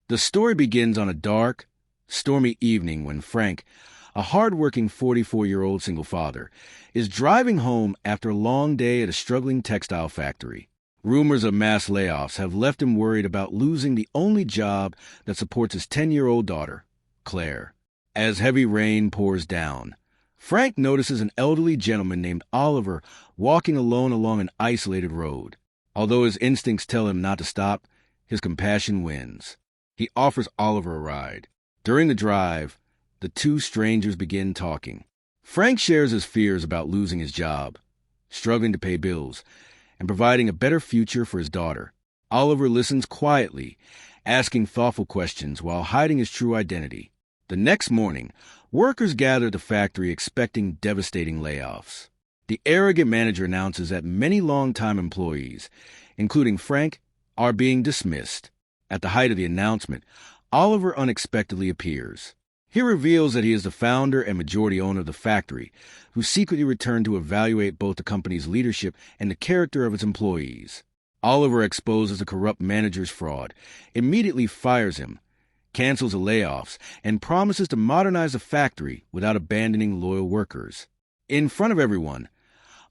The story begins on a dark, stormy evening when Frank, a hardworking 44-year-old single father, is driving home after a long day at a struggling textile factory. Rumors of mass layoffs have left him worried about losing the only job that supports his 10-year-old daughter, Claire. As heavy rain pours down, Frank notices an elderly gentleman named Oliver walking alone along an isolated road. Although his instincts tell him not to stop, his compassion wins. He offers Oliver a ride. During the drive, the two strangers begin talking. Frank shares his fears about losing his job, struggling to pay bills, and providing a better future for his daughter. Oliver listens quietly, asking thoughtful questions while hiding his true identity. The next morning, workers gather at the factory expecting devastating layoffs. The arrogant manager announces that many longtime employees, including Frank, are being dismissed. At the height of the announcement, Oliver unexpectedly appears. He reveals that he is the founder and majority owner of the factory, who secretly returned to evaluate both the company's leadership and the character of its employees. Oliver exposes the corrupt manager's fraud, immediately fires him, cancels the layoffs, and promises to modernize the factory without abandoning loyal workers. In front of everyone,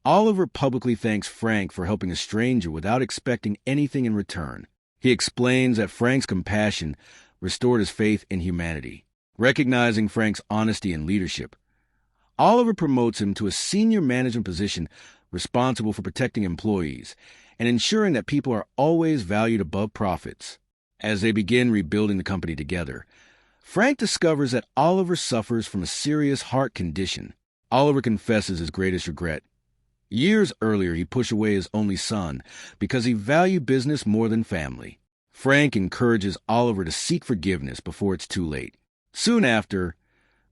Oliver publicly thanks Frank for helping a stranger without expecting anything in return. He explains that Frank's compassion restored his faith in humanity. Recognizing Frank's honesty and leadership, Oliver promotes him to a senior management position responsible for protecting employees and ensuring that people are always valued above profits. As they begin rebuilding the company together, Frank discovers that Oliver suffers from a serious heart condition. Oliver confesses his greatest regret. Years earlier, he pushed away his only son because he valued business more than family. Frank encourages Oliver to seek forgiveness before it's too late. Soon after,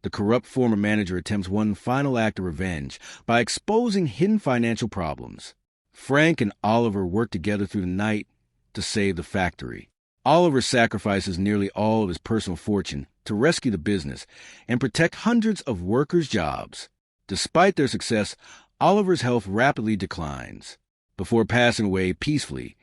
the corrupt former manager attempts one final act of revenge by exposing hidden financial problems. Frank and Oliver work together through the night to save the factory. Oliver sacrifices nearly all of his personal fortune to rescue the business and protect hundreds of workers' jobs. Despite their success, Oliver's health rapidly declines. Before passing away peacefully,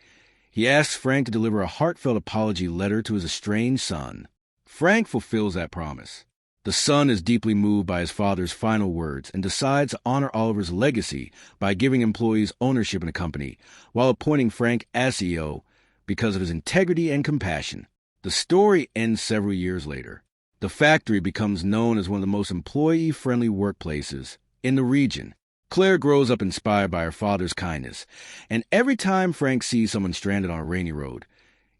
he asks Frank to deliver a heartfelt apology letter to his estranged son. Frank fulfills that promise. The son is deeply moved by his father's final words and decides to honor Oliver's legacy by giving employees ownership in the company while appointing Frank as CEO because of his integrity and compassion. The story ends several years later. The factory becomes known as one of the most employee-friendly workplaces in the region. Claire grows up inspired by her father's kindness, and every time Frank sees someone stranded on a rainy road,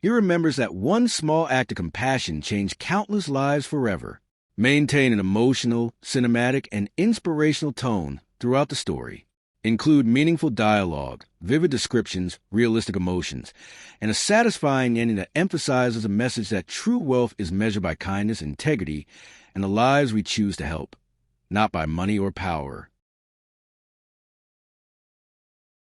he remembers that one small act of compassion changed countless lives forever. Maintain an emotional, cinematic, and inspirational tone throughout the story. Include meaningful dialogue, vivid descriptions, realistic emotions, and a satisfying ending that emphasizes a message that true wealth is measured by kindness, integrity, and the lives we choose to help, not by money or power.